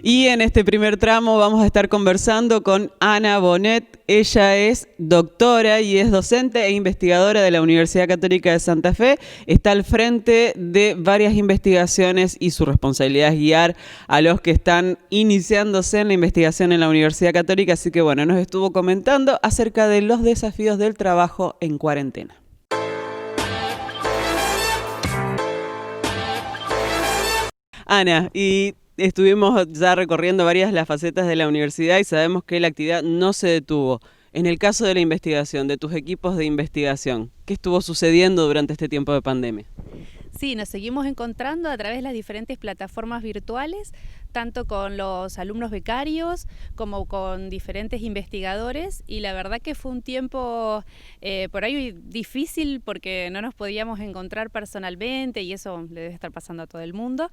Y en este primer tramo vamos a estar conversando con Ana Bonet. Ella es doctora y es docente e investigadora de la Universidad Católica de Santa Fe. Está al frente de varias investigaciones y su responsabilidad es guiar a los que están iniciándose en la investigación en la Universidad Católica. Así que bueno, nos estuvo comentando acerca de los desafíos del trabajo en cuarentena. Ana, y estuvimos ya recorriendo varias de las facetas de la universidad y sabemos que la actividad no se detuvo. En el caso de la investigación, de tus equipos de investigación, ¿qué estuvo sucediendo durante este tiempo de pandemia? Sí, nos seguimos encontrando a través de las diferentes plataformas virtuales, tanto con los alumnos becarios como con diferentes investigadores, y la verdad que fue un tiempo por ahí difícil porque no nos podíamos encontrar personalmente y eso le debe estar pasando a todo el mundo.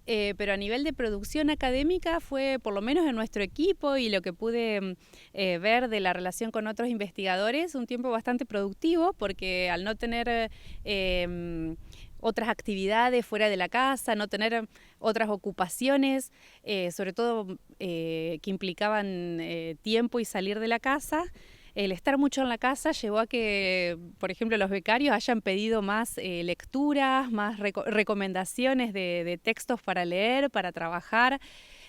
Pero a nivel de producción académica fue, por lo menos en nuestro equipo y lo que pude ver de la relación con otros investigadores, un tiempo bastante productivo porque al no tener otras actividades fuera de la casa, no tener otras ocupaciones, sobre todo que implicaban tiempo y salir de la casa, el estar mucho en la casa llevó a que, por ejemplo, los becarios hayan pedido más lecturas, más recomendaciones de textos para leer, para trabajar.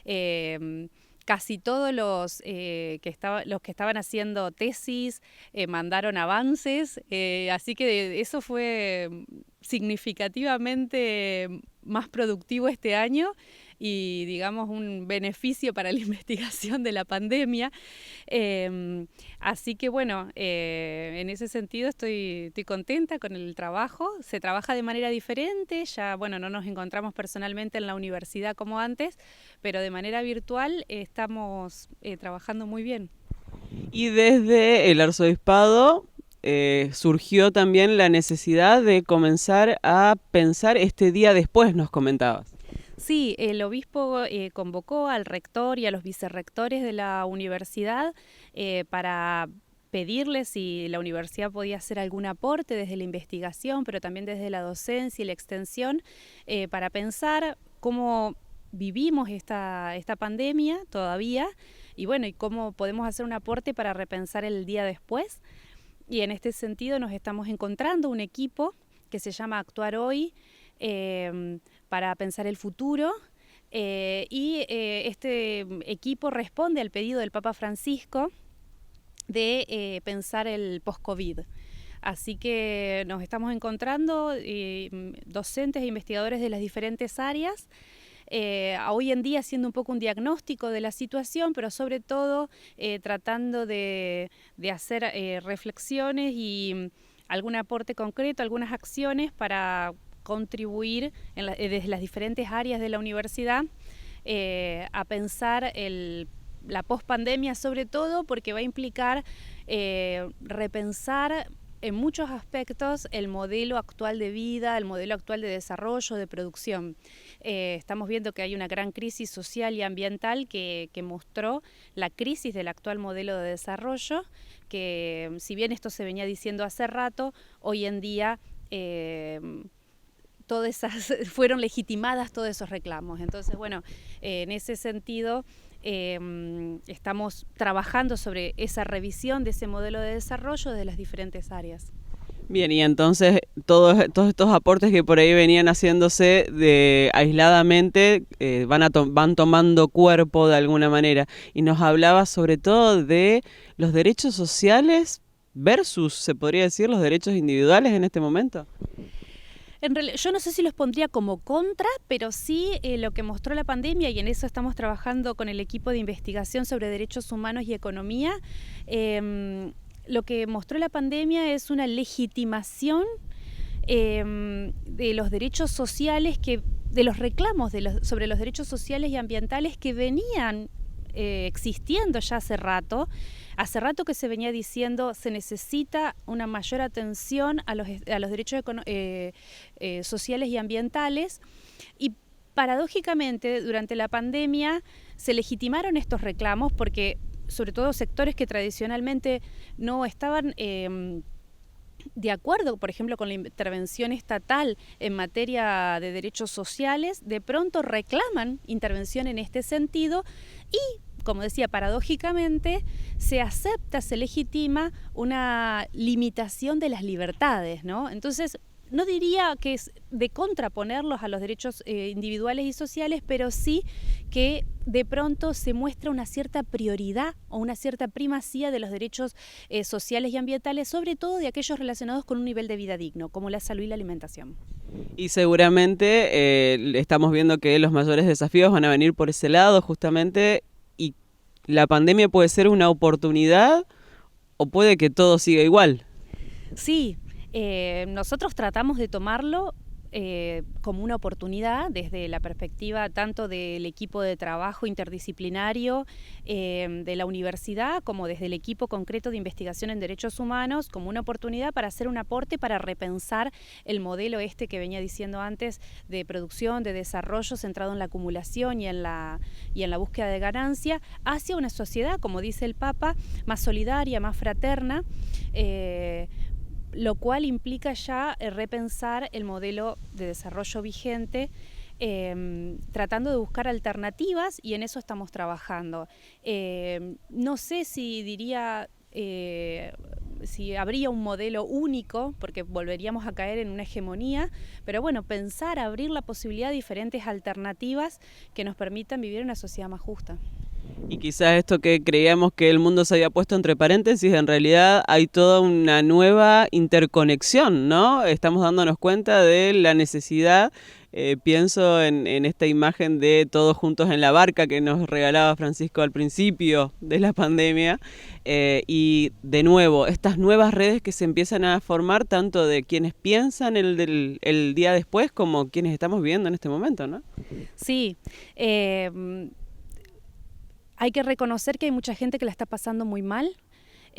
Casi todos los que estaban haciendo tesis mandaron avances, así que eso fue significativamente más productivo este año y digamos un beneficio para la investigación de la pandemia. Así que bueno, en ese sentido estoy contenta con el trabajo. Se trabaja de manera diferente, ya bueno, no nos encontramos personalmente en la universidad como antes, pero de manera virtual estamos trabajando muy bien. Y desde el arzobispado surgió también la necesidad de comenzar a pensar este día después, nos comentabas. Sí, el obispo convocó al rector y a los vicerrectores de la universidad para pedirles si la universidad podía hacer algún aporte desde la investigación, pero también desde la docencia y la extensión, para pensar cómo vivimos esta pandemia todavía y bueno, y cómo podemos hacer un aporte para repensar el día después. Y en este sentido nos estamos encontrando un equipo que se llama Actuar Hoy, para pensar el futuro, y este equipo responde al pedido del Papa Francisco de pensar el post-COVID. Así que nos estamos encontrando docentes e investigadores de las diferentes áreas, hoy en día haciendo un poco un diagnóstico de la situación, pero sobre todo tratando de hacer reflexiones y algún aporte concreto, algunas acciones para contribuir desde las diferentes áreas de la universidad a pensar la pospandemia, sobre todo porque va a implicar repensar en muchos aspectos el modelo actual de vida, el modelo actual de desarrollo, de producción. Estamos viendo que hay una gran crisis social y ambiental que mostró la crisis del actual modelo de desarrollo, que si bien esto se venía diciendo hace rato, hoy en día fueron legitimadas todos esos reclamos. Entonces, bueno, en ese sentido estamos trabajando sobre esa revisión de ese modelo de desarrollo de las diferentes áreas. Bien, y entonces todos estos aportes que por ahí venían haciéndose aisladamente van tomando cuerpo de alguna manera. Y nos hablaba sobre todo de los derechos sociales versus, se podría decir, los derechos individuales en este momento. En realidad, yo no sé si los pondría como contra, pero sí lo que mostró la pandemia, y en eso estamos trabajando con el equipo de investigación sobre derechos humanos y economía, lo que mostró la pandemia es una legitimación de los derechos sociales, de los reclamos sobre los derechos sociales y ambientales que venían existiendo ya hace rato que se venía diciendo se necesita una mayor atención a los derechos sociales y ambientales, y paradójicamente durante la pandemia se legitimaron estos reclamos porque sobre todo sectores que tradicionalmente no estaban de acuerdo, por ejemplo, con la intervención estatal en materia de derechos sociales, de pronto reclaman intervención en este sentido y, como decía, paradójicamente, se acepta, se legitima una limitación de las libertades, ¿no? Entonces, no diría que es de contraponerlos a los derechos individuales y sociales, pero sí que de pronto se muestra una cierta prioridad o una cierta primacía de los derechos sociales y ambientales, sobre todo de aquellos relacionados con un nivel de vida digno, como la salud y la alimentación. Y seguramente estamos viendo que los mayores desafíos van a venir por ese lado justamente, y la pandemia puede ser una oportunidad o puede que todo siga igual. Sí, nosotros tratamos de tomarlo como una oportunidad desde la perspectiva tanto del equipo de trabajo interdisciplinario de la universidad como desde el equipo concreto de investigación en derechos humanos, como una oportunidad para hacer un aporte, para repensar el modelo que venía diciendo antes de producción, de desarrollo centrado en la acumulación y en la búsqueda de ganancia, hacia una sociedad, como dice el Papa, más solidaria, más fraterna, lo cual implica ya repensar el modelo de desarrollo vigente, tratando de buscar alternativas, y en eso estamos trabajando. No sé si diría si habría un modelo único, porque volveríamos a caer en una hegemonía, pero bueno, pensar, abrir la posibilidad de diferentes alternativas que nos permitan vivir en una sociedad más justa. Y quizás esto que creíamos que el mundo se había puesto entre paréntesis, en realidad hay toda una nueva interconexión, ¿no? Estamos dándonos cuenta de la necesidad, pienso en esta imagen de todos juntos en la barca que nos regalaba Francisco al principio de la pandemia, y de nuevo, estas nuevas redes que se empiezan a formar, tanto de quienes piensan el día después como quienes estamos viviendo en este momento, ¿no? Sí, hay que reconocer que hay mucha gente que la está pasando muy mal,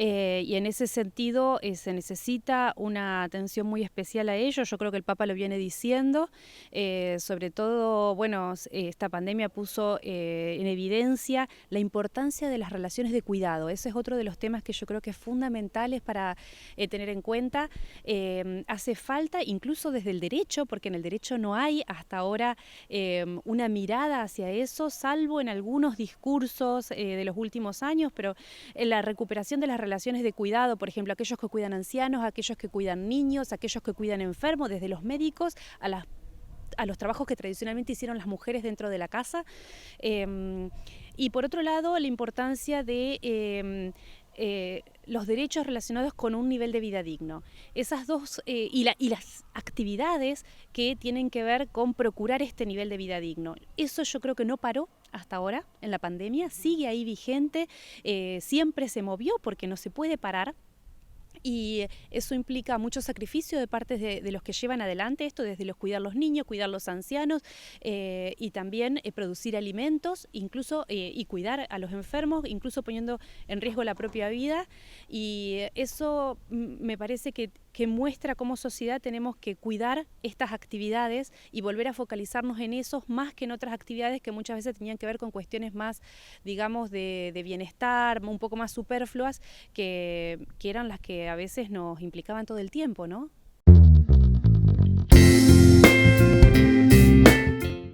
y en ese sentido se necesita una atención muy especial a ellos. Yo creo que el Papa lo viene diciendo, sobre todo, bueno, esta pandemia puso en evidencia la importancia de las relaciones de cuidado. Ese es otro de los temas que yo creo que es fundamentales para tener en cuenta. Hace falta, incluso desde el derecho, porque en el derecho no hay hasta ahora una mirada hacia eso, salvo en algunos discursos de los últimos años, pero en la recuperación de las relaciones de cuidado, por ejemplo, aquellos que cuidan ancianos, aquellos que cuidan niños, aquellos que cuidan enfermos, desde los médicos a los trabajos que tradicionalmente hicieron las mujeres dentro de la casa. Y por otro lado, la importancia de los derechos relacionados con un nivel de vida digno. Esas dos, y las actividades que tienen que ver con procurar este nivel de vida digno. Eso yo creo que no paró hasta ahora en la pandemia, sigue ahí vigente, siempre se movió porque no se puede parar. Y eso implica mucho sacrificio de parte de los que llevan adelante esto, desde los cuidar los niños, cuidar los ancianos, y también producir alimentos, incluso y cuidar a los enfermos, incluso poniendo en riesgo la propia vida. Y eso me parece que muestra cómo sociedad tenemos que cuidar estas actividades y volver a focalizarnos en esos más que en otras actividades que muchas veces tenían que ver con cuestiones más, digamos, de bienestar, un poco más superfluas, que eran las que a veces nos implicaban todo el tiempo, ¿no?